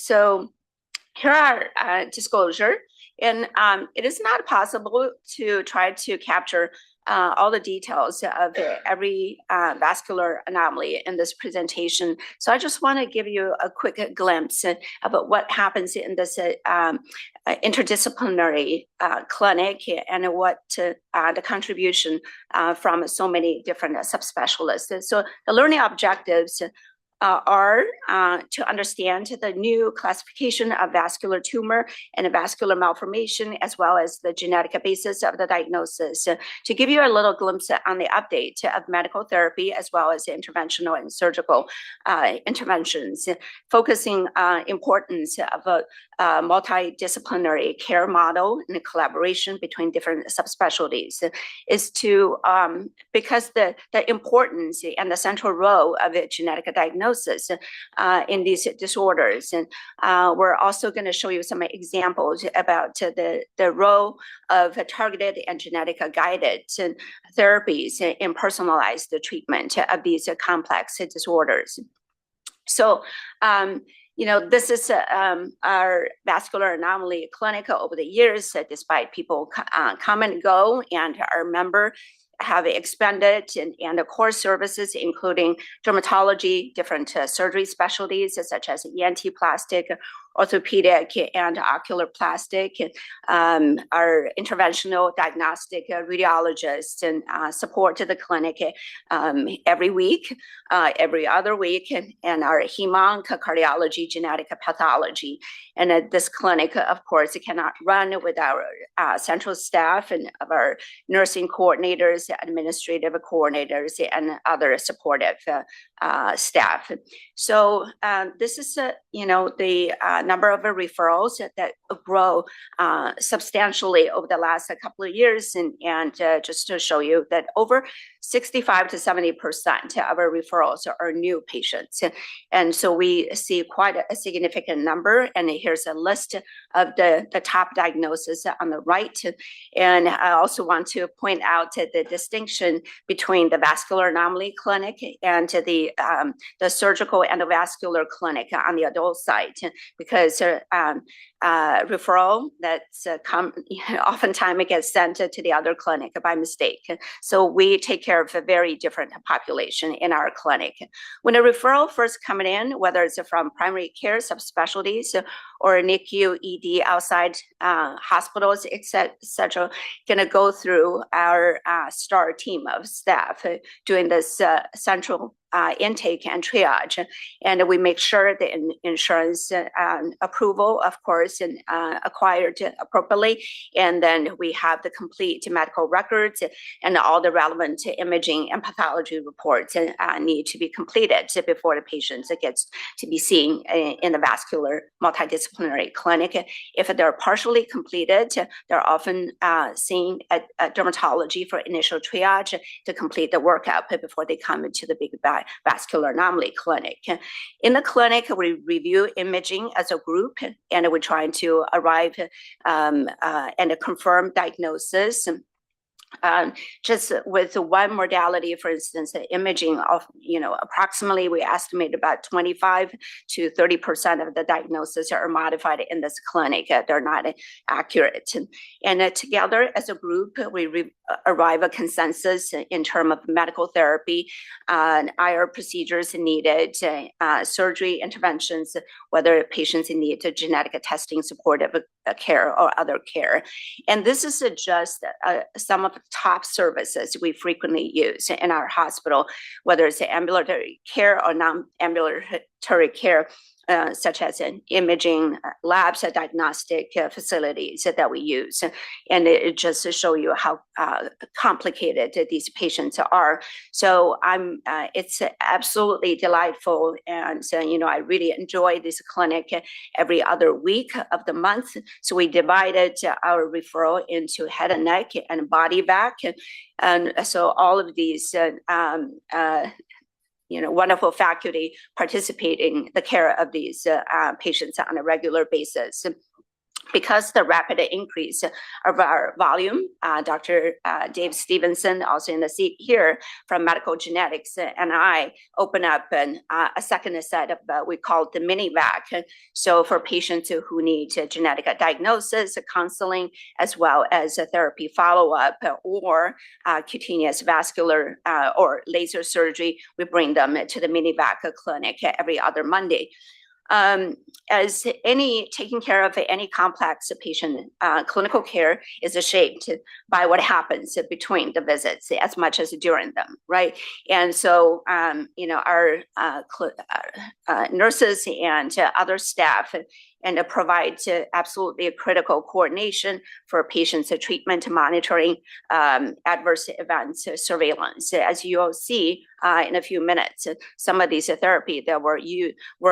So here are disclosure, and it is not possible to try to capture all the details of every vascular anomaly in this presentation. So I just want to give you a quick glimpse about what happens in this interdisciplinary clinic and what the contribution from so many different subspecialists. So the learning objectives are to understand the new classification of vascular tumor and a vascular malformation, as well as the genetic basis of the diagnosis. To give you a little glimpse on the update of medical therapy, as well as interventional and surgical interventions, focusing on importance of a multidisciplinary care model and a collaboration between different subspecialties is to, because the importance and the central role of a genetic diagnosis in these disorders. And we're also going to show you some examples about the role of targeted and genetic guided therapies in personalized treatment of these complex disorders. So, this is our vascular anomaly clinic over the years, despite people come and go, and our member have expanded and the core services, including dermatology, different surgery specialties such as ENT plastic, orthopedic, and ocular plastic, our interventional diagnostic radiologists, and support to the clinic every week, every other week, and our hemonc, cardiology, genetic pathology. And this clinic, of course, cannot run without our central staff and of our nursing coordinators, administrative coordinators, and other supportive staff. So this is, the number of referrals that grow substantially over the last couple of years. And just to show you that over 65 to 70% of our referrals are new patients. And so we see quite a significant number. And here's a list of the top diagnoses on the right. And I also want to point out the distinction between the vascular anomaly clinic and the surgical endovascular clinic on the adult side, because referral that's oftentimes it gets sent to the other clinic by mistake. So we take care of a very different population in our clinic. When a referral first coming in, whether it's from primary care subspecialties or NICU, ED, outside hospitals, etc., going to go through our STAR team of staff doing this central intake and triage, and we make sure the insurance approval, of course, and acquired appropriately, and then we have the complete medical records and all the relevant imaging and pathology reports need to be completed before the patient gets to be seen in the vascular multidisciplinary clinic. If they're partially completed, they're often seen at dermatology for initial triage to complete the workup before they come into the big vascular anomaly clinic. In the clinic, we review imaging as a group, and we're trying to arrive and confirm diagnosis. Just with one modality, for instance, the imaging of, approximately we estimate about 25 to 30% of the diagnosis are modified in this clinic. They're not accurate. And together as a group, we arrive at consensus in terms of medical therapy, IR procedures needed, surgery interventions, whether patients need genetic testing, supportive care, or other care. And this is just some of the top services we frequently use in our hospital, whether it's ambulatory care or non-ambulatory care, such as imaging labs, diagnostic facilities that we use. And it just to show you how complicated these patients are. So it's absolutely delightful. And so, I really enjoy this clinic every other week of the month. So we divided our referral into head and neck and body vac. And so all of these wonderful faculty participating in the care of these patients on a regular basis. Because the rapid increase of our volume, Dr. Dave Stevenson, also in the seat here from medical genetics, and I open up a second set of we call it the mini VAC. So for patients who need genetic diagnosis, counseling, as well as a therapy follow-up or cutaneous vascular or laser surgery, we bring them to the mini VAC clinic every other Monday. As taking care of any complex patient, clinical care is shaped by what happens between the visits as much as during them, right? And so, our nurses and other staff and provide absolutely a critical coordination for patients' treatment, monitoring, adverse events, surveillance. As you will see in a few minutes, some of these therapy that we're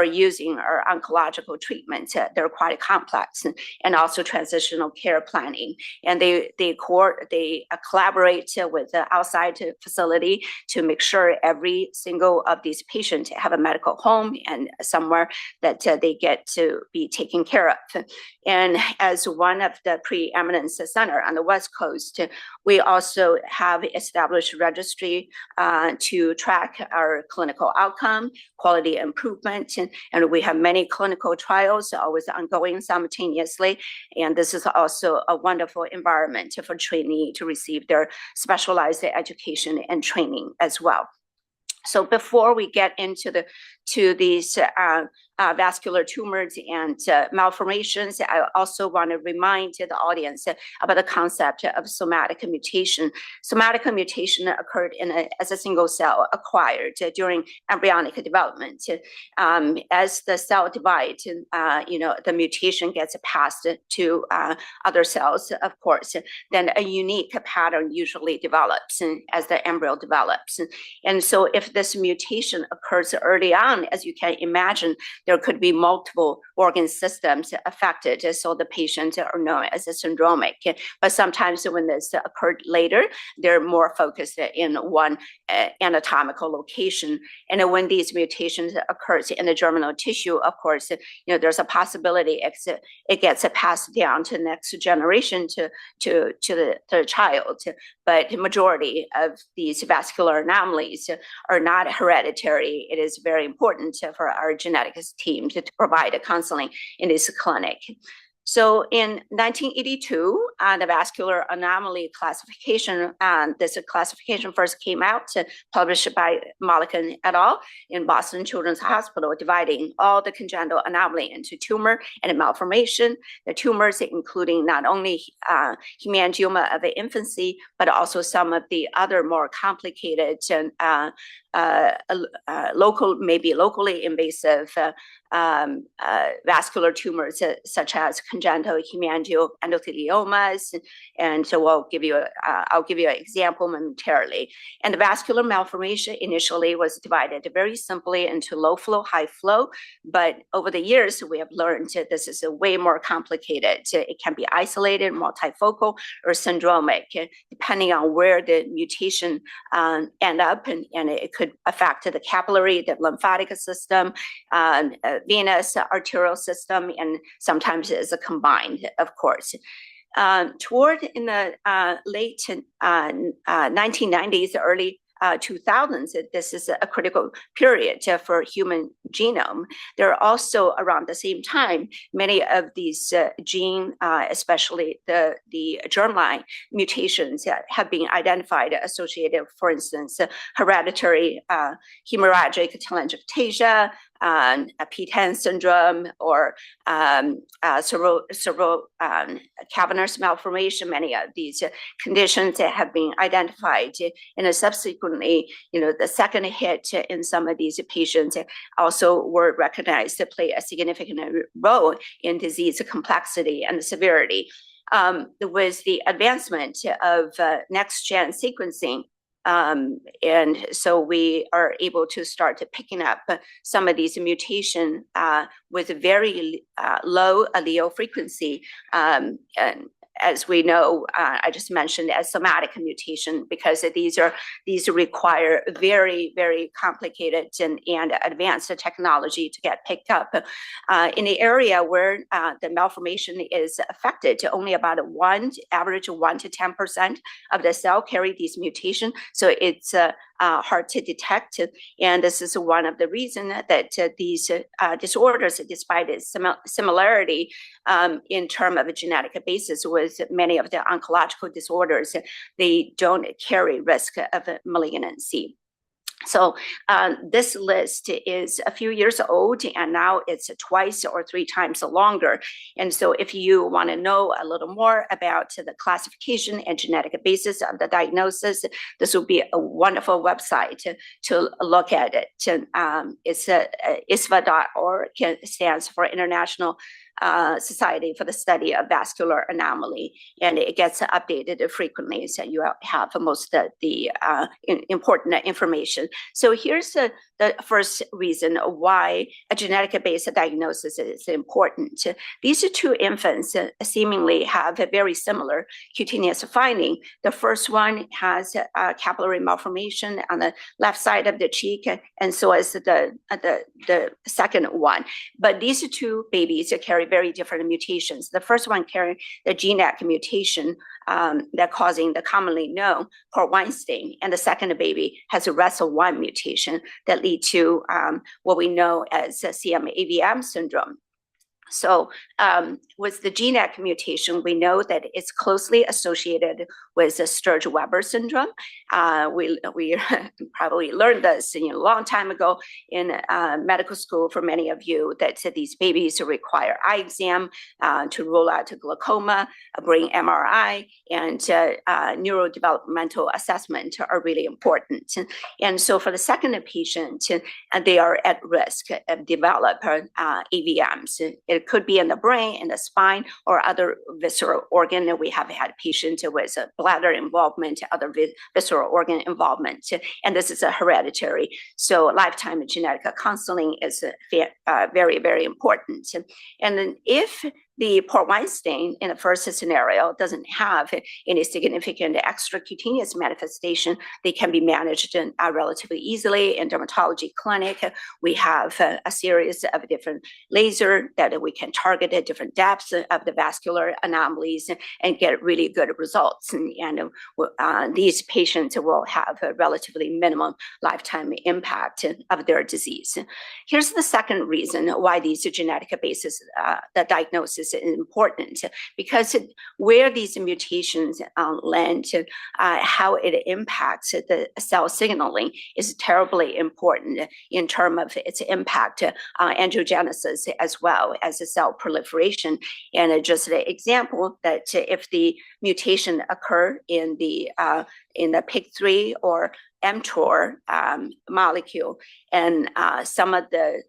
using are oncological treatments. They're quite complex, and also transitional care planning. And they collaborate with the outside facility to make sure every single of these patients have a medical home and somewhere that they get to be taken care of. And as one of the preeminent center on the West Coast, we also have established registry to track our clinical outcome, quality improvement, and we have many clinical trials always ongoing simultaneously. And this is also a wonderful environment for trainee to receive their specialized education and training as well. So before we get into these vascular tumors and malformations, I also want to remind the audience about the concept of somatic mutation. Somatic mutation occurred as a single cell acquired during embryonic development. As the cell divides, the mutation gets passed to other cells, of course. Then a unique pattern usually develops as the embryo develops. And so if this mutation occurs early on, as you can imagine, there could be multiple organ systems affected. So the patients are known as a syndromic. But sometimes when this occurred later, they're more focused in one anatomical location. And when these mutations occurs in the germinal tissue, of course, there's a possibility it gets passed down to the next generation to the child. But the majority of these vascular anomalies are not hereditary. It is very important for our genetics team to provide counseling in this clinic. So in 1982, the vascular anomaly classification, this classification first came out, published by Mulliken et al. In Boston Children's Hospital, dividing all the congenital anomaly into tumor and malformation. The tumors, including not only hemangioma of the infancy, but also some of the other more complicated and maybe locally invasive vascular tumors, such as congenital hemangioendotheliomas, and so I'll give you an example momentarily. And the vascular malformation initially was divided very simply into low flow, high flow, but over the years we have learned that this is a way more complicated. It can be isolated, multifocal, or syndromic, depending on where the mutation end up, and it could affect the capillary, the lymphatic system, venous, arterial system, and sometimes it's a combined, of course. Toward in the late 1990s, early 2000s, this is a critical period for human genome. There are also around the same time, many of these gene, especially the germline mutations have been identified associated, for instance, hereditary hemorrhagic telangiectasia, P10 syndrome, or cerebral cavernous malformation. Many of these conditions have been identified, and subsequently, the second hit in some of these patients also were recognized to play a significant role in disease complexity and severity. With the advancement of next-gen sequencing, and so we are able to start picking up some of these mutations with very low allele frequency, as we know, I just mentioned as somatic mutation, because these require very, very complicated and advanced technology to get picked up. In the area where the malformation is affected, only about average 1 to 10% of the cell carry these mutations. So it's hard to detect. And this is one of the reasons that these disorders, despite its similarity in terms of a genetic basis with many of the oncological disorders, they don't carry risk of malignancy. So this list is a few years old, and now it's twice or 3 times longer. And so if you want to know a little more about the classification and genetic basis of the diagnosis, this will be a wonderful website to look at it. It's ISVA.org, stands for International Society for the Study of Vascular Anomaly, and it gets updated frequently, so you have most of the important information. So here's the first reason why a genetic-based diagnosis is important. These 2 infants seemingly have a very similar cutaneous finding. The first one has a capillary malformation on the left side of the cheek, and so is the second one. But these 2 babies carry very different mutations. The first one carrying the GNAC mutation that causing the commonly known port wine stain, and the second baby has a RESL1 mutation that lead to what we know as CM-AVM syndrome. So with the GNAC mutation, we know that it's closely associated with Sturge-Weber syndrome. We probably learned this a long time ago in medical school for many of you, that these babies require eye exam to rule out glaucoma, a brain MRI, and neurodevelopmental assessment are really important. And so for the second patient, they are at risk of develop AVMs. It could be in the brain, in the spine, or other visceral organ. We have had patients with bladder involvement, other visceral organ involvement, and this is a hereditary. So lifetime genetic counseling is very, very important. And then if the port wine stain in the first scenario doesn't have any significant extracutaneous manifestation, they can be managed relatively easily in dermatology clinic. We have a series of different laser that we can target at different depths of the vascular anomalies and get really good results. And these patients will have a relatively minimum lifetime impact of their disease. Here's the second reason why these genetic basis, the diagnosis is important, because where these mutations land, how it impacts the cell signaling is terribly important in terms of its impact on angiogenesis as well as the cell proliferation. And just an example that if the mutation occur in the PIK3 or mTOR molecule, and some of the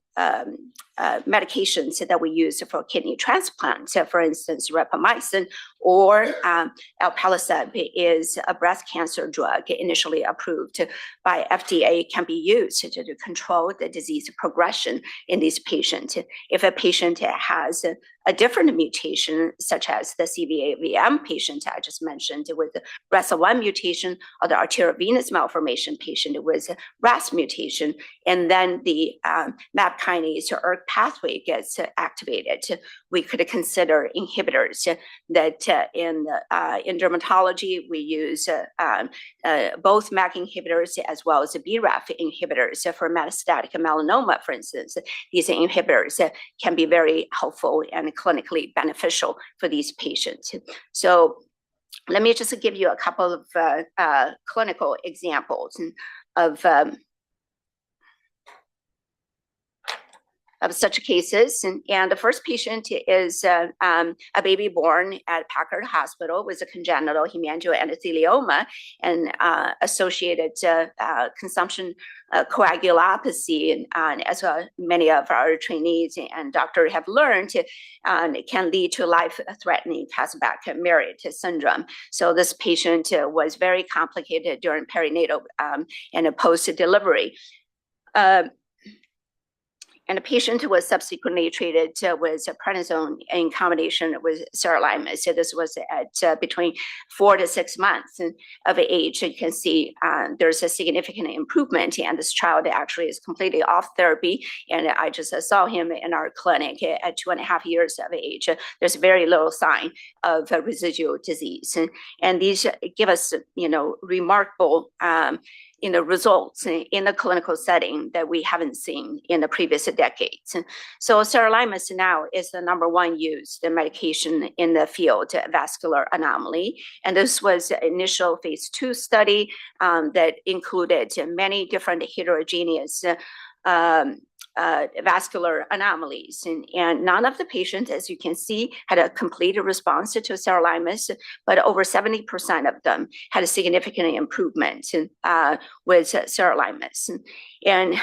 medications that we use for kidney transplant, so for instance, rapamycin or alpelisib is a breast cancer drug initially approved by FDA, can be used to control the disease progression in these patients. If a patient has a different mutation, such as the CVAVM patient I just mentioned with the RESL1 mutation, or the arteriovenous malformation patient with RAS mutation, and then the MAP kinase or ERK pathway gets activated, we could consider inhibitors that in dermatology, we use both MAC inhibitors as well as BRAF inhibitors for metastatic melanoma, for instance. These inhibitors can be very helpful and clinically beneficial for these patients. So let me just give you a couple of clinical examples of such cases. And the first patient is a baby born at Packard Hospital with a congenital hemangioendothelioma and associated consumption coagulopathy. And as many of our trainees and doctors have learned, it can lead to life-threatening Kasbach-Merritt syndrome. So this patient was very complicated during perinatal and post-delivery. And the patient was subsequently treated with prednisone in combination with sirolimus. So this was at between 4 to 6 months of age. You can see there's a significant improvement, and this child actually is completely off therapy. And I just saw him in our clinic at 2.5 years of age. There's very little sign of residual disease, and these give us, remarkable results in the clinical setting that we haven't seen in the previous decades. So sirolimus now is the #1 used medication in the field of vascular anomaly. And this was an initial phase 2 study that included many different heterogeneous vascular anomalies. And none of the patients, as you can see, had a complete response to sirolimus, but over 70% of them had a significant improvement with sirolimus. And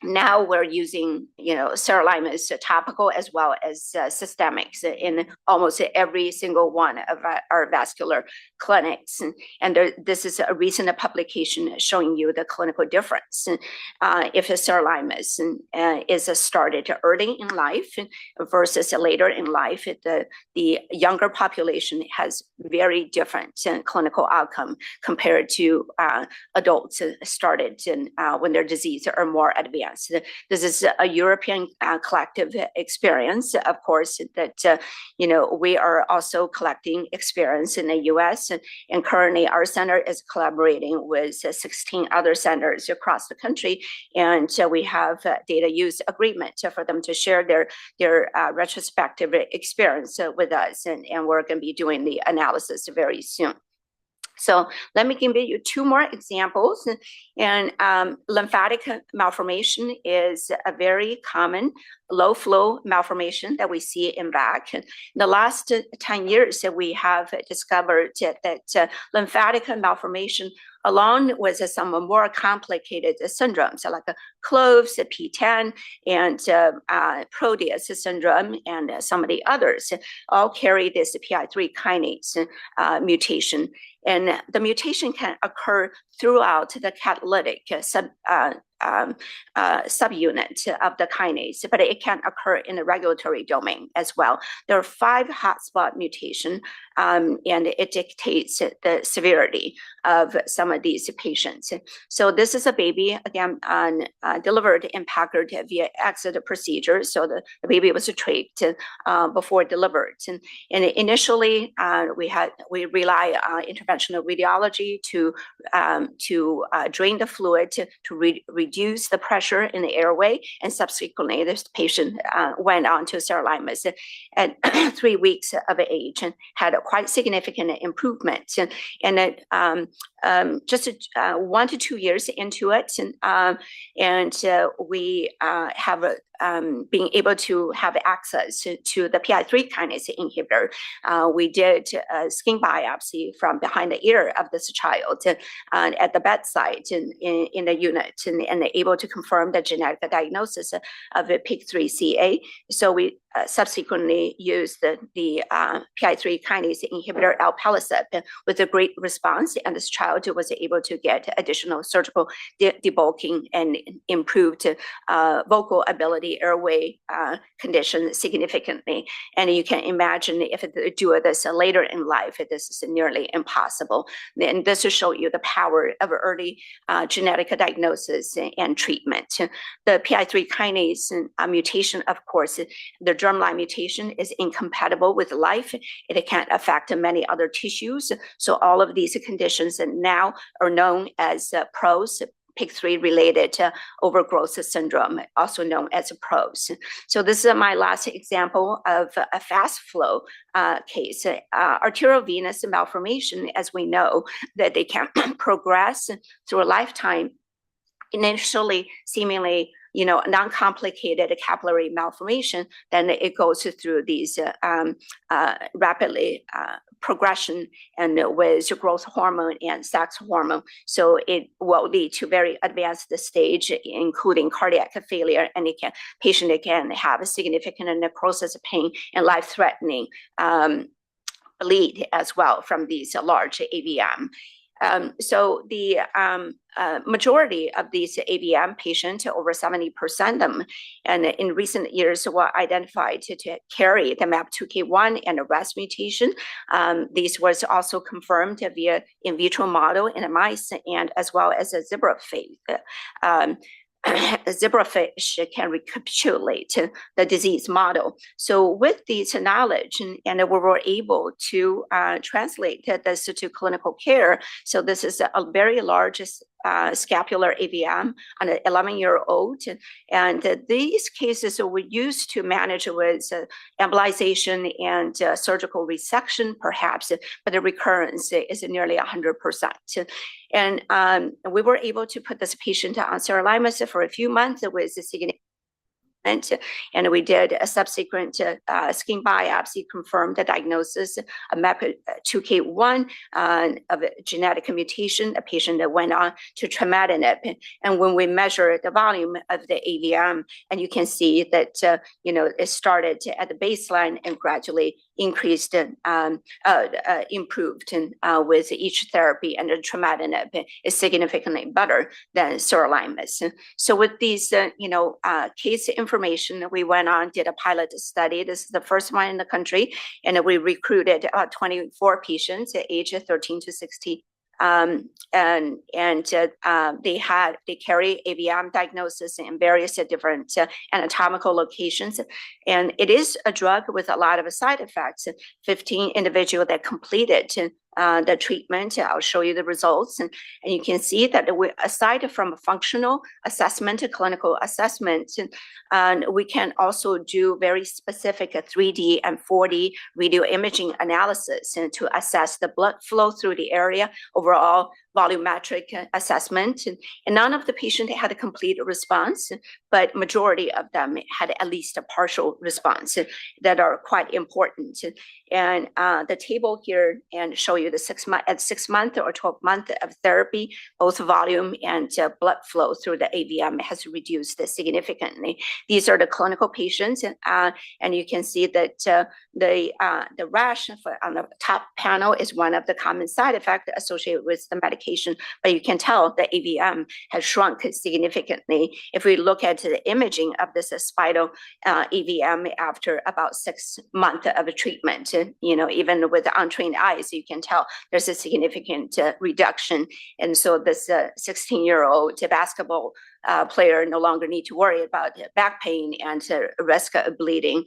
now we're using, sirolimus topical as well as systemics in almost every single one of our vascular clinics. And this is a recent publication showing you the clinical difference. If the sirolimus is started early in life versus later in life, the younger population has very different clinical outcome compared to adults started when their disease are more advanced. This is a European collective experience, of course, that, we are also collecting experience in the US. And currently our center is collaborating with 16 other centers across the country. And we have data use agreement for them to share their retrospective experience with us. And we're going to be doing the analysis very soon. So let me give you 2 more examples. And lymphatic malformation is a very common low flow malformation that we see in VAC. In the last 10 years, we have discovered that lymphatic malformation, along with some more complicated syndromes like CLOVES, P10, and Proteus syndrome, and some of the others, all carry this PI3 kinase mutation. And the mutation can occur throughout the catalytic subunit of the kinase, but it can occur in the regulatory domain as well. There are 5 hotspot mutations, and it dictates the severity of some of these patients. So this is a baby, again, delivered in Packard via exit procedure. So the baby was trached before delivered. And initially, we rely on interventional radiology to drain the fluid to reduce the pressure in the airway, and subsequently this patient went on to sirolimus at 3 weeks of age and had a quite significant improvement. And just 1 to 2 years into it, and we have being able to have access to the PI3 kinase inhibitor. We did a skin biopsy from behind the ear of this child at the bedside in the unit, and able to confirm the genetic diagnosis of a PIK3CA. So we subsequently used the PI3 kinase inhibitor alpelisib with a great response, and this child was able to get additional surgical debulking and improved vocal ability, airway condition significantly. And you can imagine if they do this later in life, this is nearly impossible. And this will show you the power of early genetic diagnosis and treatment. The PI3 kinase mutation, of course, the germline mutation is incompatible with life. It can affect many other tissues. So all of these conditions now are known as PROS, PIK3 related overgrowth syndrome, also known as PROS. So this is my last example of a fast flow case. Arteriovenous malformation, as we know, that they can progress through a lifetime, initially seemingly non-complicated capillary malformation, then it goes through these rapidly progression and with growth hormone and sex hormone. So it will lead to very advanced stage, including cardiac failure, and patient can have a significant necrosis, pain, and life-threatening bleed as well from these large AVM. So the majority of these AVM patients, over 70% of them, and in recent years were identified to carry the MAP2K1 and a RAS mutation. This was also confirmed via in vitro model in mice and as well as a zebrafish. Zebrafish can recapitulate the disease model. So with this knowledge, and we were able to translate this to clinical care. So this is a very large scapular AVM on an 11-year-old. And these cases were used to manage with embolization and surgical resection, perhaps, but the recurrence is nearly 100%. And we were able to put this patient on sirolimus for a few months with significant, and we did a subsequent skin biopsy, confirmed the diagnosis of MAP2K1 of a genetic mutation, a patient that went on to trametinib. And when we measure the volume of the AVM, and you can see that, it started at the baseline and gradually increased and improved with each therapy, and the trametinib is significantly better than sirolimus. So with these, case information, we went on, did a pilot study. This is the first one in the country, and we recruited 24 patients at age 13 to 60. They carry AVM diagnosis in various different anatomical locations, and it is a drug with a lot of side effects. 15 individuals that completed the treatment. I'll show you the results, and you can see that aside from functional assessment, clinical assessment, and we can also do very specific 3D and 4D video imaging analysis to assess the blood flow through the area, overall volumetric assessment. And none of the patients had a complete response, but majority of them had at least a partial response that are quite important. And the table here and show you the 6 month at 6 month or 12 month of therapy, both volume and blood flow through the AVM has reduced significantly. These are the clinical patients, and you can see that the rash on the top panel is one of the common side effects associated with the medication, but you can tell the AVM has shrunk significantly. If we look at the imaging of this spinal AVM after about 6 months of treatment, even with untrained eyes, you can tell there's a significant reduction. And so this 16-year-old basketball player no longer need to worry about back pain and risk of bleeding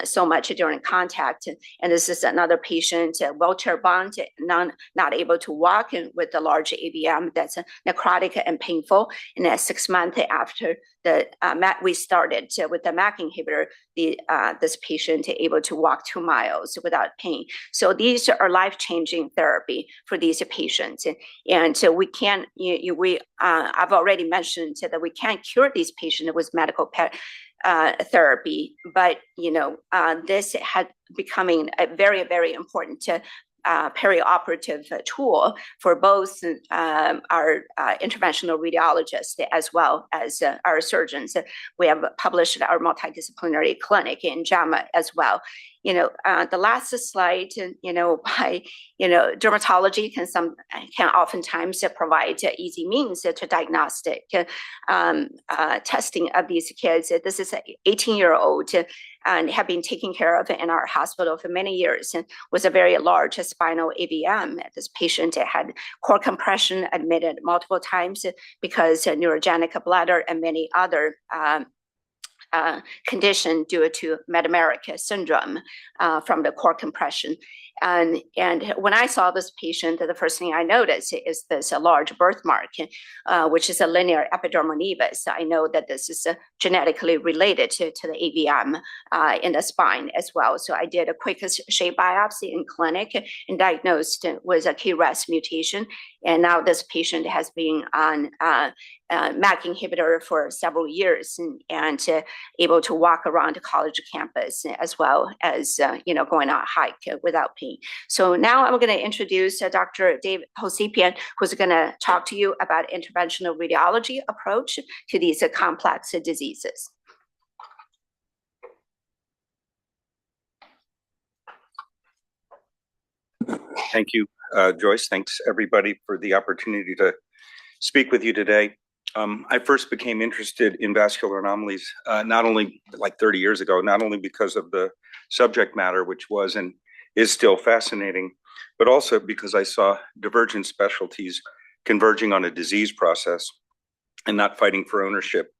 so much during contact. And this is another patient, wheelchair bound, not able to walk, and with the large AVM that's necrotic and painful. And at 6 months after the we started with the MAC inhibitor, this patient able to walk 2 miles without pain. So these are life-changing therapy for these patients. And so we can, I've already mentioned that we can't cure these patients with medical therapy, but this had becoming a very, very important perioperative tool for both our interventional radiologists as well as our surgeons. We have published our multidisciplinary clinic in JAMA as well. The last slide, by dermatology can oftentimes provide easy means to diagnostic testing of these kids. This is an 18-year-old and have been taken care of in our hospital for many years, and was a very large spinal AVM. This patient had core compression, admitted multiple times because neurogenic bladder and many other condition due to metameric syndrome from the core compression. And when I saw this patient, the first thing I noticed is this large birthmark, which is a linear epidermal nevus. I know that this is genetically related to the AVM in the spine as well. So I did a quick shape biopsy in clinic and diagnosed with a KRAS mutation. And now this patient has been on MAC inhibitor for several years and able to walk around the college campus as well as, going on a hike without pain. So now I'm going to introduce Dr. Dave Hovsepian, who's going to talk to you about interventional radiology approach to these complex diseases. Thank you, Joyce. Thanks, everybody, for the opportunity to speak with you today. I first became interested in vascular anomalies not only like 30 years ago, not only because of the subject matter, which was and is still fascinating, but also because I saw divergent specialties converging on a disease process and not fighting for ownership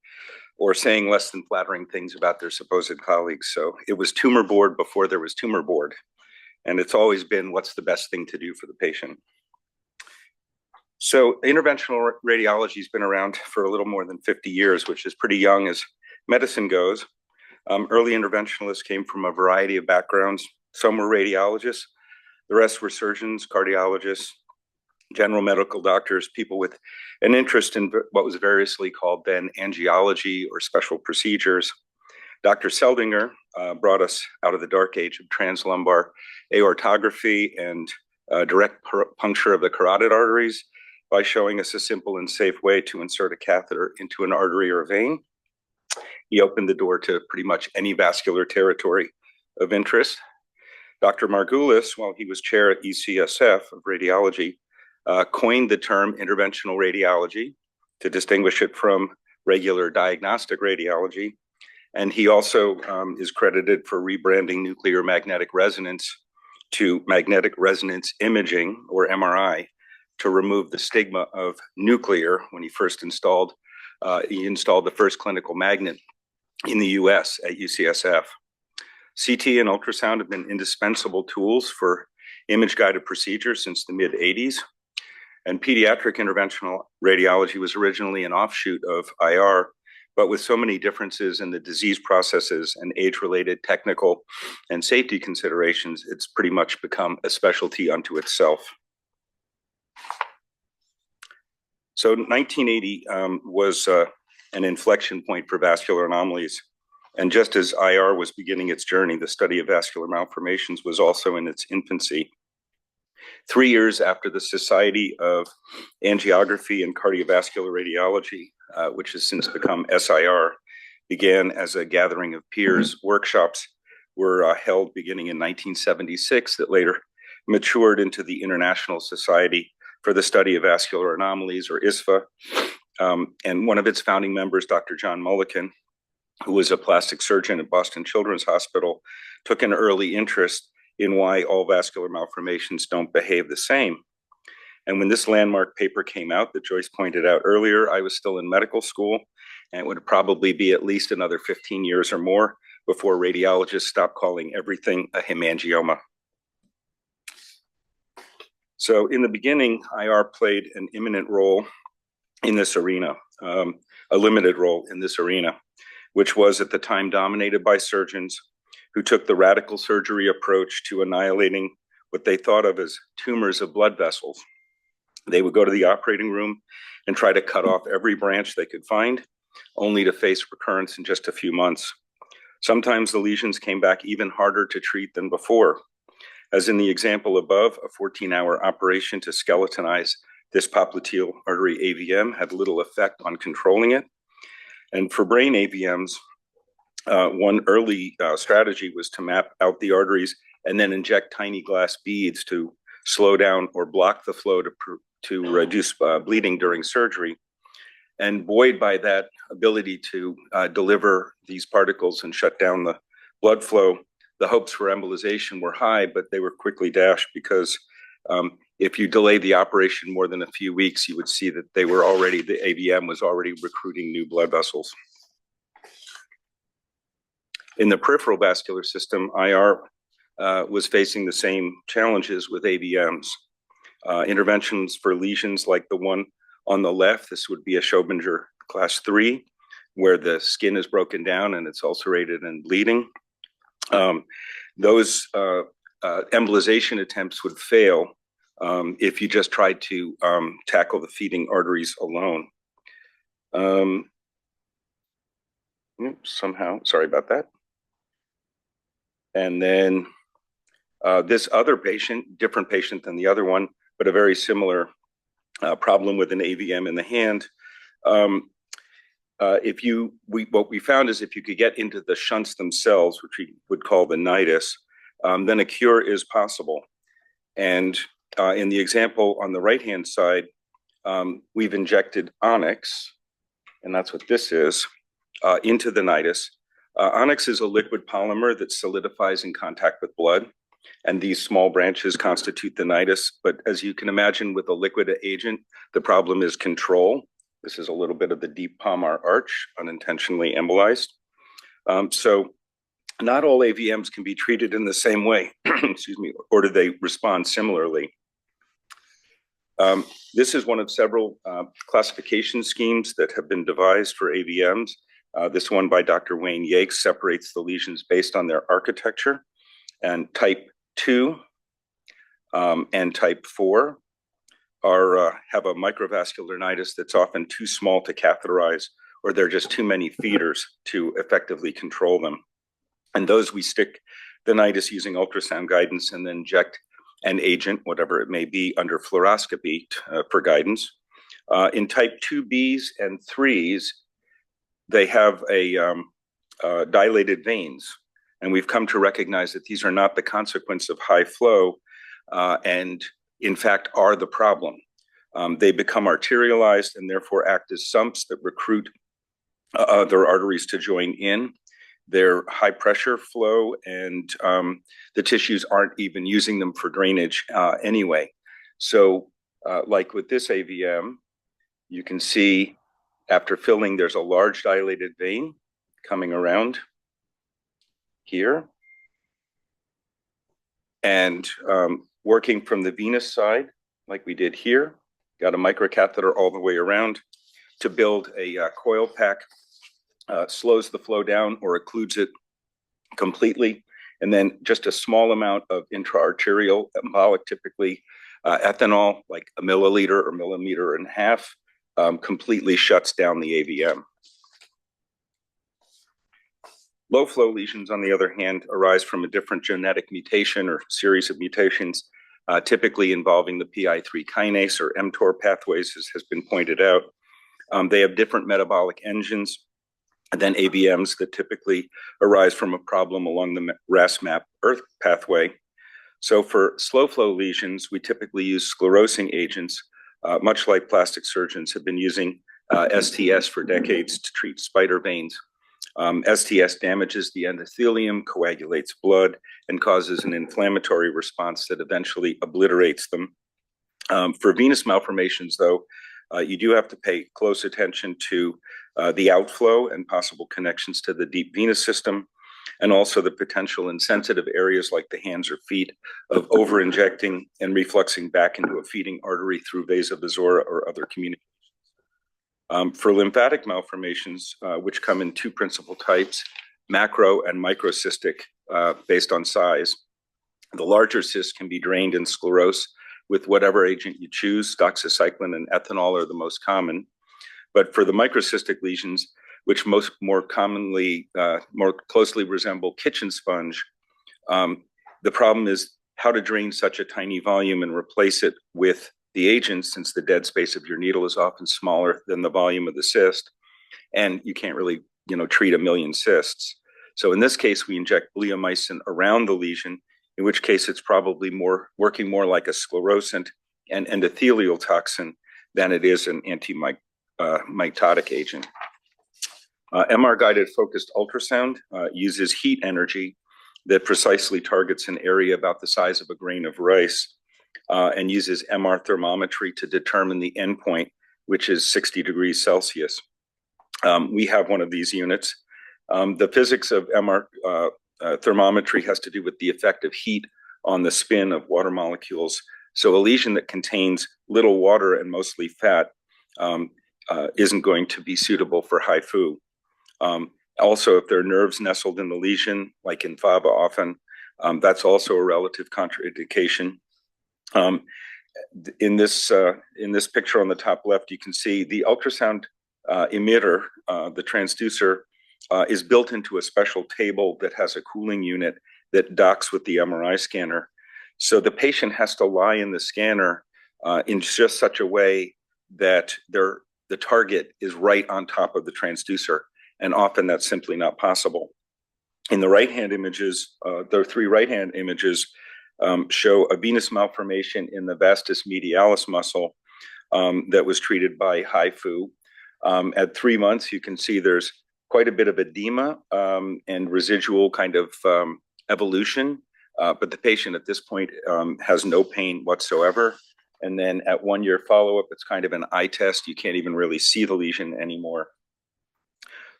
or saying less than flattering things about their supposed colleagues. So it was tumor board before there was tumor board. And it's always been, what's the best thing to do for the patient? So interventional radiology has been around for a little more than 50 years, which is pretty young as medicine goes. Early interventionalists came from a variety of backgrounds. Some were radiologists, the rest were surgeons, cardiologists, general medical doctors, people with an interest in what was variously called then angiology or special procedures. Dr. Seldinger brought us out of the dark age of translumbar aortography and direct puncture of the carotid arteries by showing us a simple and safe way to insert a catheter into an artery or a vein. He opened the door to pretty much any vascular territory of interest. Dr. Margulis, while he was chair at ECSF of radiology, coined the term interventional radiology to distinguish it from regular diagnostic radiology. And he also is credited for rebranding nuclear magnetic resonance to magnetic resonance imaging, or MRI, to remove the stigma of nuclear when he first installed the first clinical magnet in the US at UCSF. CT and ultrasound have been indispensable tools for image-guided procedures since the mid-'80s. And pediatric interventional radiology was originally an offshoot of IR, but with so many differences in the disease processes and age-related technical and safety considerations, it's pretty much become a specialty unto itself. So 1980 was an inflection point for vascular anomalies. And just as IR was beginning its journey, the study of vascular malformations was also in its infancy. 3 years after the Society of Angiography and Cardiovascular Radiology, which has since become SIR, began as a gathering of peers, workshops were held beginning in 1976 that later matured into the International Society for the Study of Vascular Anomalies, or ISFA. And one of its founding members, Dr. John Mulliken, who was a plastic surgeon at Boston Children's Hospital, took an early interest in why all vascular malformations don't behave the same. And when this landmark paper came out that Joyce pointed out earlier, I was still in medical school, and it would probably be at least another 15 years or more before radiologists stopped calling everything a hemangioma. So in the beginning, IR played an imminent role in this arena, a limited role in this arena, which was at the time dominated by surgeons who took the radical surgery approach to annihilating what they thought of as tumors of blood vessels. They would go to the operating room and try to cut off every branch they could find, only to face recurrence in just a few months. Sometimes the lesions came back even harder to treat than before. As in the example above, a 14-hour operation to skeletonize this popliteal artery AVM had little effect on controlling it. And for brain AVMs, one early strategy was to map out the arteries and then inject tiny glass beads to slow down or block the flow to reduce bleeding during surgery. And buoyed by that ability to deliver these particles and shut down the blood flow, the hopes for embolization were high, but they were quickly dashed because if you delay the operation more than a few weeks, you would see that the AVM was already recruiting new blood vessels. In the peripheral vascular system, IR was facing the same challenges with AVMs. Interventions for lesions like the one on the left, this would be a Schobinger class 3, where the skin is broken down and it's ulcerated and bleeding. Those embolization attempts would fail if you just tried to tackle the feeding arteries alone. Somehow, sorry about that. And then this other patient, different patient than the other one, but a very similar problem with an AVM in the hand. What we found is if you could get into the shunts themselves, which we would call the nidus, then a cure is possible. And in the example on the right-hand side, we've injected onyx, and that's what this is, into the nidus. Onyx is a liquid polymer that solidifies in contact with blood, and these small branches constitute the nidus. But as you can imagine, with a liquid agent, the problem is control. This is a little bit of the deep palmar arch, unintentionally embolized. So not all AVMs can be treated in the same way, excuse me, or do they respond similarly? This is one of several classification schemes that have been devised for AVMs. This one by Dr. Wayne Yakes separates the lesions based on their architecture, and type 2 and type 4 have a microvascular nidus that's often too small to catheterize, or there are just too many feeders to effectively control them. And those we stick the nidus using ultrasound guidance and then inject an agent, whatever it may be, under fluoroscopy for guidance. In type 2Bs and 3s, they have dilated veins. And we've come to recognize that these are not the consequence of high flow, and in fact are the problem. They become arterialized and therefore act as sumps that recruit other arteries to join in. They're high pressure flow, and the tissues aren't even using them for drainage anyway. So like with this AVM, you can see after filling, there's a large dilated vein coming around here. And working from the venous side, like we did here, got a microcatheter all the way around to build a coil pack, slows the flow down or occludes it completely. And then just a small amount of intra-arterial embolic, typically ethanol, like a milliliter or millimeter and a half, completely shuts down the AVM. Low flow lesions, on the other hand, arise from a different genetic mutation or series of mutations, typically involving the PI3 kinase or mTOR pathways, as has been pointed out. They have different metabolic engines than AVMs that typically arise from a problem along the RAS-MAP ERK pathway. So for slow flow lesions, we typically use sclerosing agents, much like plastic surgeons have been using STS for decades to treat spider veins. STS damages the endothelium, coagulates blood, and causes an inflammatory response that eventually obliterates them. For venous malformations, though, you do have to pay close attention to the outflow and possible connections to the deep venous system, and also the potential in sensitive areas like the hands or feet of over-injecting and refluxing back into a feeding artery through vasa vasorum or other communications. For lymphatic malformations, which come in two principal types, macro and microcystic, based on size, the larger cysts can be drained and sclerosed with whatever agent you choose. Doxycycline and ethanol are the most common. But for the microcystic lesions, which more closely resemble kitchen sponge, the problem is how to drain such a tiny volume and replace it with the agent, since the dead space of your needle is often smaller than the volume of the cyst, and you can't really, treat a million cysts. So in this case, we inject bleomycin around the lesion, in which case it's probably working more like a sclerosant and endothelial toxin than it is an anti-mitotic agent. MR-guided focused ultrasound uses heat energy that precisely targets an area about the size of a grain of rice, and uses MR thermometry to determine the endpoint, which is 60 degrees Celsius. We have one of these units. The physics of MR thermometry has to do with the effect of heat on the spin of water molecules. So a lesion that contains little water and mostly fat isn't going to be suitable for HIFU. Also, if there are nerves nestled in the lesion, like in FABA often, that's also a relative contraindication. In this picture on the top left, you can see the ultrasound emitter, the transducer, is built into a special table that has a cooling unit that docks with the MRI scanner. So the patient has to lie in the scanner in just such a way that the target is right on top of the transducer, and often that's simply not possible. In the right-hand images, there are three right-hand images. show a venous malformation in the vastus medialis muscle that was treated by HIFU. At 3 months, you can see there's quite a bit of edema and residual kind of evolution, but the patient at this point has no pain whatsoever. And then at 1 year follow-up, it's kind of an eye test. You can't even really see the lesion anymore.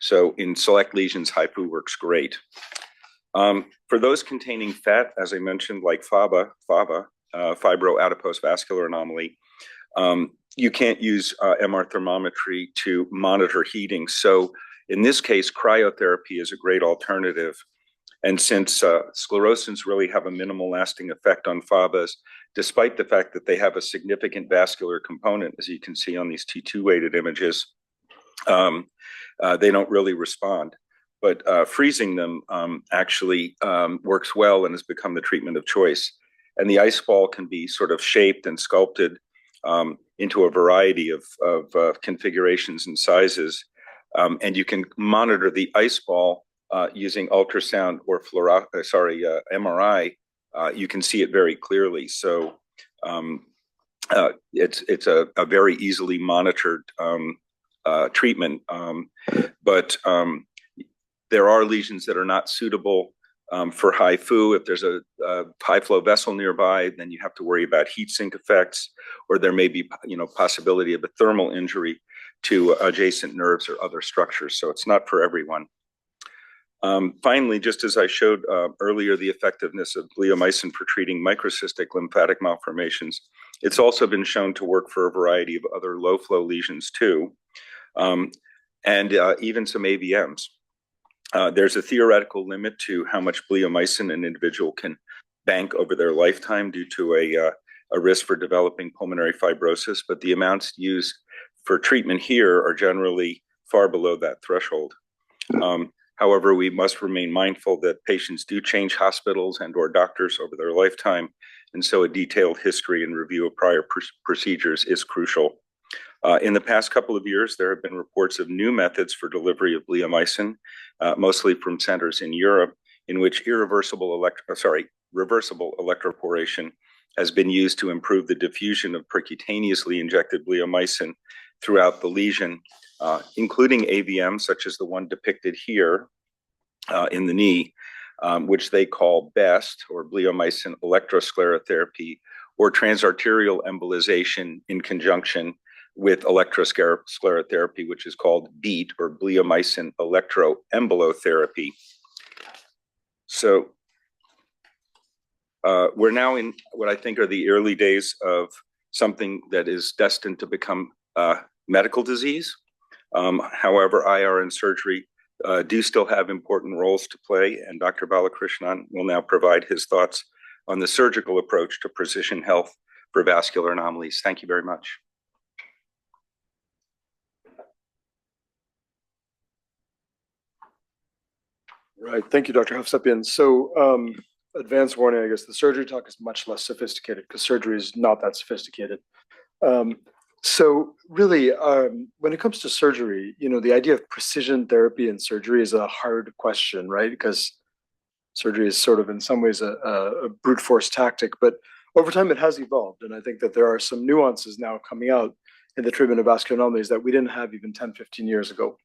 So in select lesions, HIFU works great. For those containing fat, as I mentioned, like FAVA, fibroadipose vascular anomaly, you can't use MR thermometry to monitor heating. So in this case, cryotherapy is a great alternative. And since sclerosins really have a minimal lasting effect on FAVAs, despite the fact that they have a significant vascular component, as you can see on these T2 weighted images, they don't really respond. But freezing them actually works well and has become the treatment of choice. And the ice ball can be sort of shaped and sculpted into a variety of configurations and sizes. And you can monitor the ice ball using ultrasound or MRI. You can see it very clearly. So it's a very easily monitored treatment. But there are lesions that are not suitable for HIFU. If there's a high flow vessel nearby, then you have to worry about heat sink effects, or there may be possibility of a thermal injury to adjacent nerves or other structures. So it's not for everyone. Finally, just as I showed earlier, the effectiveness of bleomycin for treating microcystic lymphatic malformations, it's also been shown to work for a variety of other low flow lesions too, and even some AVMs. There's a theoretical limit to how much bleomycin an individual can bank over their lifetime due to a risk for developing pulmonary fibrosis, but the amounts used for treatment here are generally far below that threshold. However, we must remain mindful that patients do change hospitals and or doctors over their lifetime, and so a detailed history and review of prior procedures is crucial. In the past couple of years, there have been reports of new methods for delivery of bleomycin, mostly from centers in Europe, in which reversible electroporation has been used to improve the diffusion of percutaneously injected bleomycin throughout the lesion, including AVM, such as the one depicted here in the knee, which they call BEST, or bleomycin electrosclerotherapy, or transarterial embolization in conjunction with electrosclerotherapy, which is called BEAT, or bleomycin electroembolotherapy. So we're now in what I think are the early days of something that is destined to become medical disease. However, IR and surgery do still have important roles to play, and Dr. Balakrishnan will now provide his thoughts on the surgical approach to precision health for vascular anomalies. Thank you very much. Right, thank you, Dr. Hovsepian. So advanced warning, I guess the surgery talk is much less sophisticated because surgery is not that sophisticated. So really, when it comes to surgery, the idea of precision therapy in surgery is a hard question, right? Because surgery is sort of in some ways a brute force tactic, but over time it has evolved. And I think that there are some nuances now coming out in the treatment of vascular anomalies that we didn't have even 10, 15 years ago.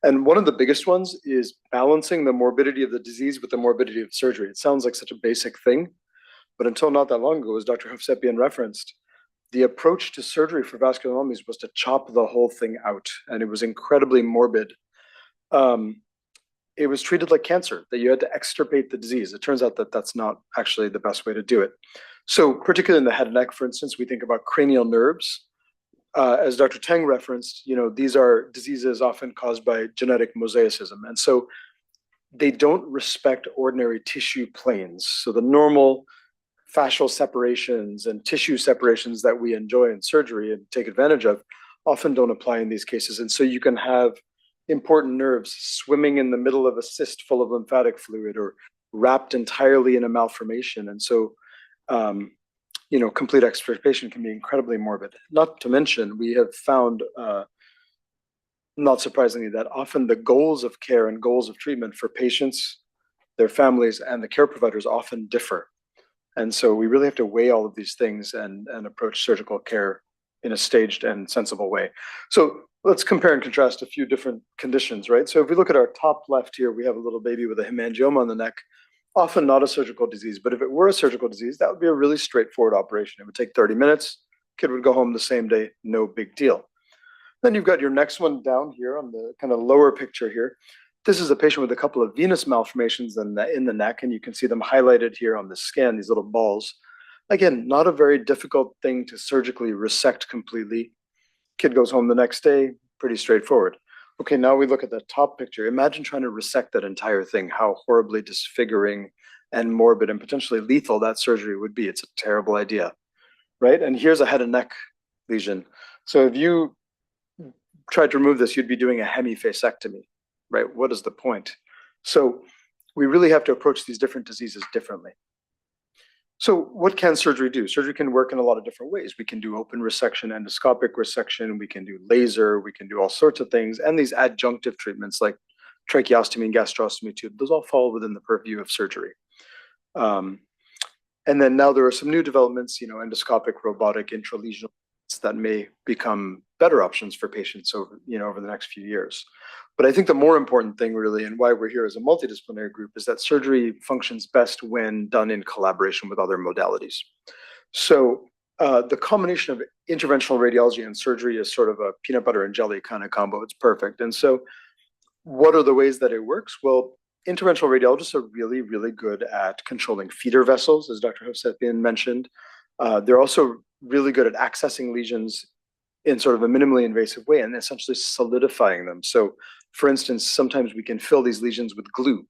And one of the biggest ones is balancing the morbidity of the disease with the morbidity of surgery. It sounds like such a basic thing, but until not that long ago, as Dr. Hovsepian referenced, the approach to surgery for vascular anomalies was to chop the whole thing out, and it was incredibly morbid. It was treated like cancer, that you had to extirpate the disease. It turns out that that's not actually the best way to do it. So particularly in the head and neck, for instance, we think about cranial nerves. As Dr. Teng referenced, these are diseases often caused by genetic mosaicism. And so they don't respect ordinary tissue planes. So the normal fascial separations and tissue separations that we enjoy in surgery and take advantage of often don't apply in these cases. And so you can have important nerves swimming in the middle of a cyst full of lymphatic fluid or wrapped entirely in a malformation. And so complete extirpation can be incredibly morbid. Not to mention, we have found, not surprisingly, that often the goals of care and goals of treatment for patients, their families, and the care providers often differ. And so we really have to weigh all of these things and approach surgical care in a staged and sensible way. So let's compare and contrast a few different conditions, right? So if we look at our top left here, we have a little baby with a hemangioma on the neck, often not a surgical disease, but if it were a surgical disease, that would be a really straightforward operation. It would take 30 minutes, kid would go home the same day, no big deal. Then you've got your next one down here on the kind of lower picture here. This is a patient with a couple of venous malformations in the neck, and you can see them highlighted here on the scan, these little balls. Again, not a very difficult thing to surgically resect completely. Kid goes home the next day, pretty straightforward. Okay, now we look at the top picture. Imagine trying to resect that entire thing, how horribly disfiguring and morbid and potentially lethal that surgery would be. It's a terrible idea, right? And here's a head and neck lesion. So if you tried to remove this, you'd be doing a hemiphasectomy, right? What is the point? So we really have to approach these different diseases differently. So what can surgery do? Surgery can work in a lot of different ways. We can do open resection, endoscopic resection, we can do laser, we can do all sorts of things, and these adjunctive treatments like tracheostomy and gastrostomy too, those all fall within the purview of surgery. And then now there are some new developments, endoscopic, robotic, intralesional that may become better options for patients over the next few years. But I think the more important thing really, and why we're here as a multidisciplinary group, is that surgery functions best when done in collaboration with other modalities. So the combination of interventional radiology and surgery is sort of a peanut butter and jelly kind of combo. It's perfect. And so what are the ways that it works? Well, interventional radiologists are really, really good at controlling feeder vessels, as Dr. Hovsepian mentioned. They're also really good at accessing lesions in sort of a minimally invasive way and essentially solidifying them. So for instance, sometimes we can fill these lesions with glue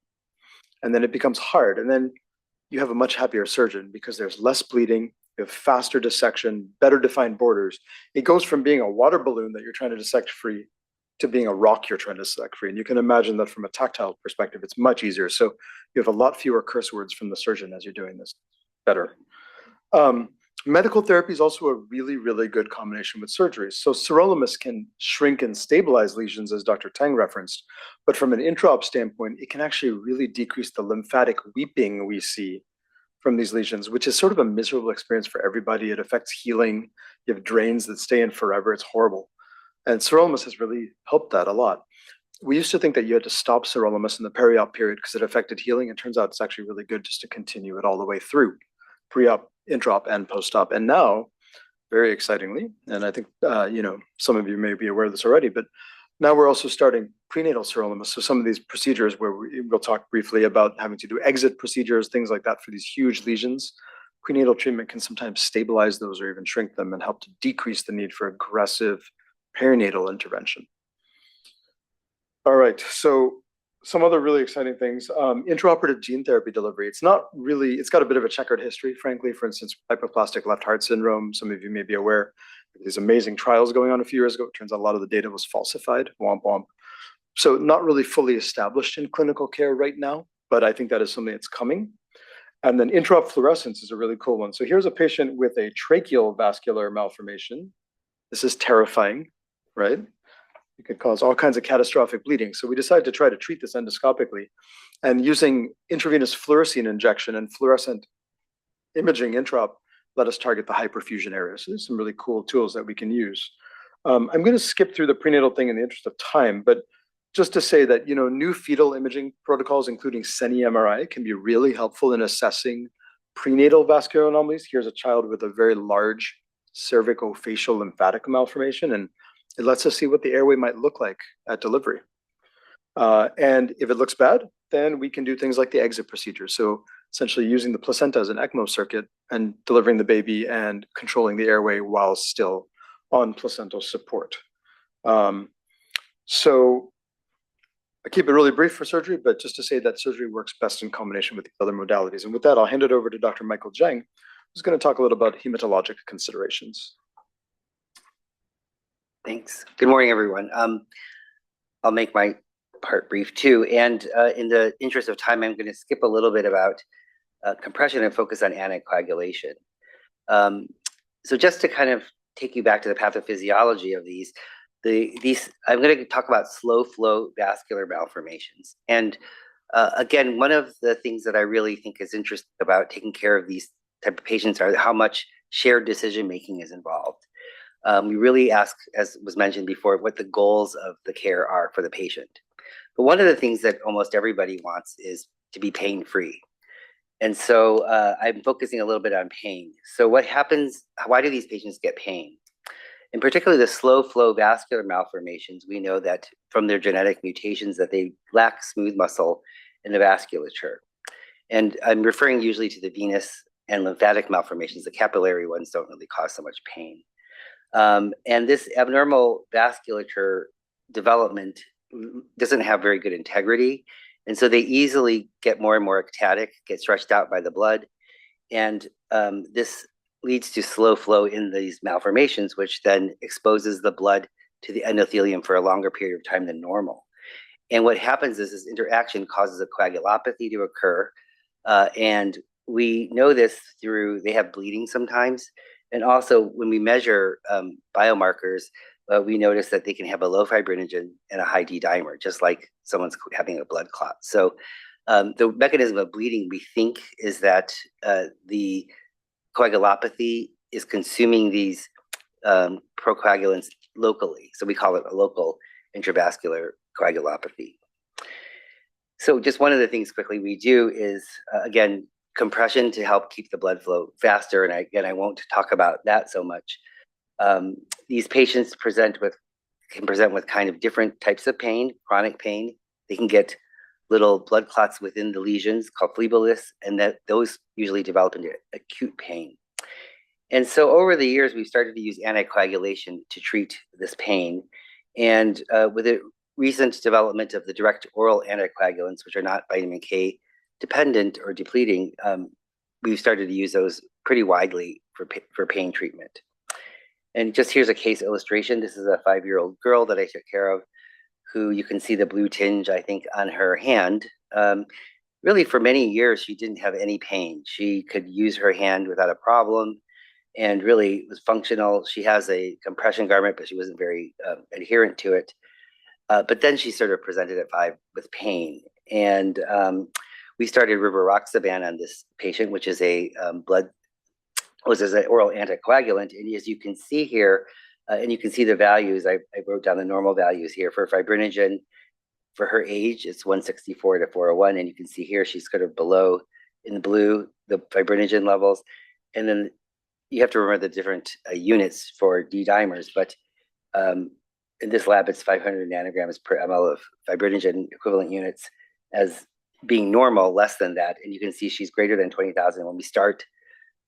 and then it becomes hard. And then you have a much happier surgeon because there's less bleeding, you have faster dissection, better defined borders. It goes from being a water balloon that you're trying to dissect free to being a rock you're trying to dissect free. And you can imagine that from a tactile perspective, it's much easier. So you have a lot fewer curse words from the surgeon as you're doing this better. Medical therapy is also a really, really good combination with surgery. So sirolimus can shrink and stabilize lesions, as Dr. Teng referenced, but from an intra-op standpoint, it can actually really decrease the lymphatic weeping we see from these lesions, which is sort of a miserable experience for everybody. It affects healing. You have drains that stay in forever. It's horrible. And sirolimus has really helped that a lot. We used to think that you had to stop sirolimus in the peri-op period because it affected healing. It turns out it's actually really good just to continue it all the way through, pre-op, intra-op, and post-op. And now, very excitingly, and I think some of you may be aware of this already, but now we're also starting prenatal sirolimus. So some of these procedures where we'll talk briefly about having to do exit procedures, things like that for these huge lesions. Prenatal treatment can sometimes stabilize those or even shrink them and help to decrease the need for aggressive perinatal intervention. All right, so some other really exciting things. Intraoperative gene therapy delivery. It's got a bit of a checkered history, frankly. For instance, hypoplastic left heart syndrome. Some of you may be aware of these amazing trials going on a few years ago. It turns out a lot of the data was falsified, womp womp. So not really fully established in clinical care right now, but I think that is something that's coming. And then intraop fluorescence is a really cool one. So here's a patient with a tracheal vascular malformation. This is terrifying, right? It could cause all kinds of catastrophic bleeding. So we decided to try to treat this endoscopically, and using intravenous fluorescein injection and fluorescent imaging intraop let us target the hyperfusion area. So there's some really cool tools that we can use. I'm going to skip through the prenatal thing in the interest of time, but just to say that new fetal imaging protocols, including CENI-MRI, can be really helpful in assessing prenatal vascular anomalies. Here's a child with a very large cervicofacial lymphatic malformation, and it lets us see what the airway might look like at delivery. And if it looks bad, then we can do things like the exit procedure. So essentially using the placenta as an ECMO circuit and delivering the baby and controlling the airway while still on placental support. So I keep it really brief for surgery, but just to say that surgery works best in combination with the other modalities. And with that, I'll hand it over to Dr. Michael Jeng, who's going to talk a little about hematologic considerations. Thanks. Good morning, everyone. I'll make my part brief too. And in the interest of time, I'm going to skip a little bit about compression and focus on anticoagulation. So just to kind of take you back to the pathophysiology of these, I'm going to talk about slow flow vascular malformations. And again, one of the things that I really think is interesting about taking care of these type of patients are how much shared decision making is involved. We really ask, as was mentioned before, what the goals of the care are for the patient. But one of the things that almost everybody wants is to be pain-free. And so I'm focusing a little bit on pain. So what happens, why do these patients get pain? In particular, the slow flow vascular malformations, we know that from their genetic mutations that they lack smooth muscle in the vasculature. And I'm referring usually to the venous and lymphatic malformations. The capillary ones don't really cause so much pain. And this abnormal vasculature development doesn't have very good integrity. And so they easily get more and more ectatic, get stretched out by the blood. And this leads to slow flow in these malformations, which then exposes the blood to the endothelium for a longer period of time than normal. And what happens is this interaction causes a coagulopathy to occur. And we know this through, they have bleeding sometimes. And also when we measure biomarkers, we notice that they can have a low fibrinogen and a high D-dimer, just like someone's having a blood clot. So the mechanism of bleeding, we think, is that the coagulopathy is consuming these procoagulants locally. So we call it a local intravascular coagulopathy. So just one of the things quickly we do is, again, compression to help keep the blood flow faster. And again, I won't talk about that so much. These patients can present with kind of different types of pain, chronic pain. They can get little blood clots within the lesions called phleboliths, and that those usually develop into acute pain. And so over the years, we've started to use anticoagulation to treat this pain. And with the recent development of the direct oral anticoagulants, which are not vitamin K dependent or depleting, we've started to use those pretty widely for pain treatment. And just here's a case illustration. This is a 5-year-old girl that I took care of, who you can see the blue tinge, I think, on her hand. Really, for many years, she didn't have any pain. She could use her hand without a problem and really was functional. She has a compression garment, but she wasn't very adherent to it. But then she sort of presented at 5 with pain. And we started rivaroxaban on this patient, which is an oral anticoagulant. And as you can see here, and you can see the values, I wrote down the normal values here for fibrinogen. For her age, it's 164 to 401. And you can see here, she's kind of below in the blue, the fibrinogen levels. And then you have to remember the different units for D-dimers. But in this lab, it's 500 nanograms per ml of fibrinogen equivalent units as being normal, less than that. And you can see she's greater than 20,000. When we start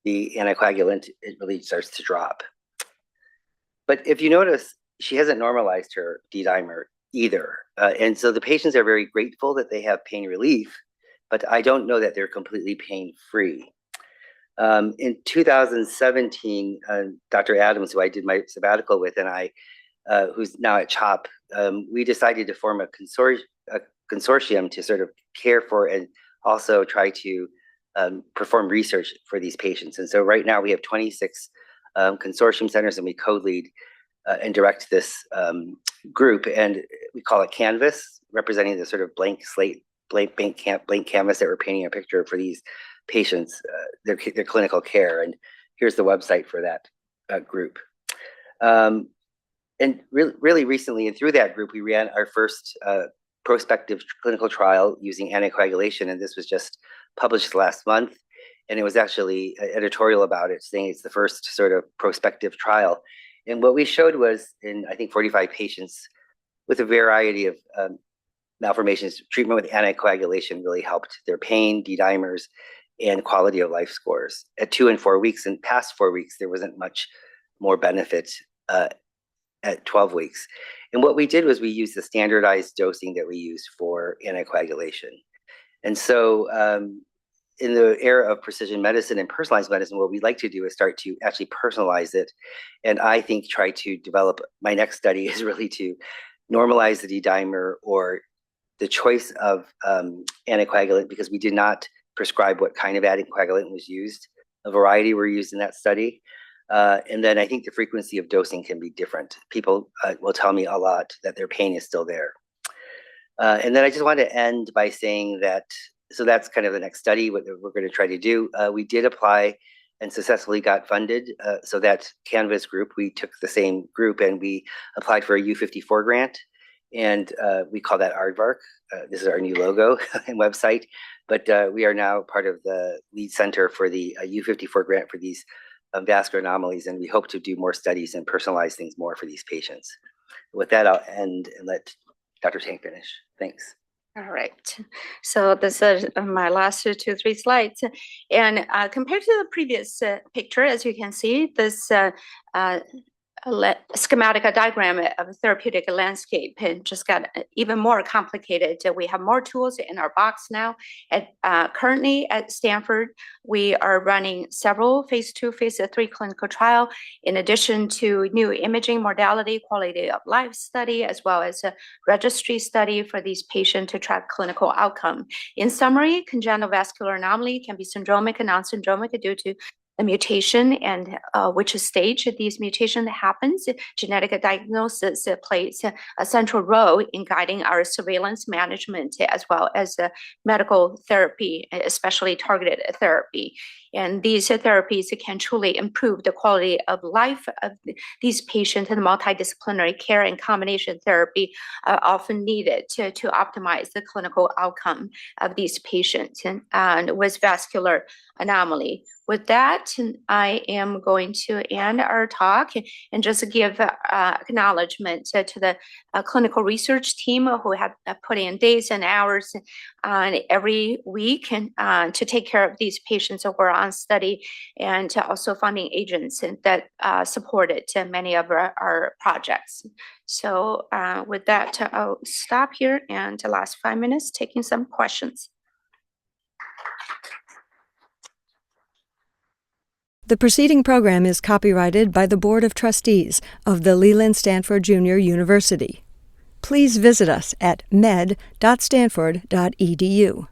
the anticoagulant, it really starts to drop. But if you notice, she hasn't normalized her D-dimer either. And so the patients are very grateful that they have pain relief, but I don't know that they're completely pain-free. In 2017, Dr. Adams, who I did my sabbatical with, and I, who's now at CHOP, we decided to form a consortium to sort of care for and also try to perform research for these patients. And so right now we have 26 consortium centers, and we co-lead and direct this group, and we call it Canvas, representing the sort of blank slate, blank canvas that we're painting a picture for these patients, their clinical care. And here's the website for that group. And really recently, and through that group, we ran our first prospective clinical trial using anticoagulation, and this was just published last month. And it was actually an editorial about it, saying it's the first sort of prospective trial. And what we showed was in, I think, 45 patients with a variety of malformations, treatment with anticoagulation really helped their pain, D-dimers, and quality of life scores. At 2 and 4 weeks, and past 4 weeks, there wasn't much more benefit at 12 weeks. And what we did was we used the standardized dosing that we use for anticoagulation. And so in the era of precision medicine and personalized medicine, what we'd like to do is start to actually personalize it. And I think try to develop, my next study is really to normalize the D-dimer or the choice of anticoagulant, because we did not prescribe what kind of anticoagulant was used. A variety were used in that study. And then I think the frequency of dosing can be different. People will tell me a lot that their pain is still there. And then I just want to end by saying that, so that's kind of the next study, what we're going to try to do. We did apply and successfully got funded. So that Canvas group, we took the same group and we applied for a U54 grant, and we call that Aardvark. This is our new logo and website, but we are now part of the lead center for the U54 grant for these vascular anomalies, and we hope to do more studies and personalize things more for these patients. With that, I'll end and let Dr. Teng finish. Thanks. All right. So this is my last 2-3 slides. And compared to the previous picture, as you can see, this schematic diagram of a therapeutic landscape and just got even more complicated. We have more tools in our box now. Currently at Stanford, we are running several phase 2, phase 3 clinical trial, in addition to new imaging modality, quality of life study, as well as a registry study for these patients to track clinical outcome. In summary, congenital vascular anomaly can be syndromic and non-syndromic due to the mutation and which stage these mutation happens. Genetic diagnosis plays a central role in guiding our surveillance management as well as medical therapy, especially targeted therapy. And these therapies can truly improve the quality of life of these patients, and multidisciplinary care and combination therapy are often needed to optimize the clinical outcome of these patients and with vascular anomaly. With that, I am going to end our talk and just give acknowledgement to the clinical research team who have put in days and hours every week and to take care of these patients who are on study, and also funding agents that supported many of our projects. So with that, I'll stop here and the last 5 minutes taking some questions. The preceding program is copyrighted by the Board of Trustees of the Leland Stanford Junior University. Please visit us at med.stanford.edu.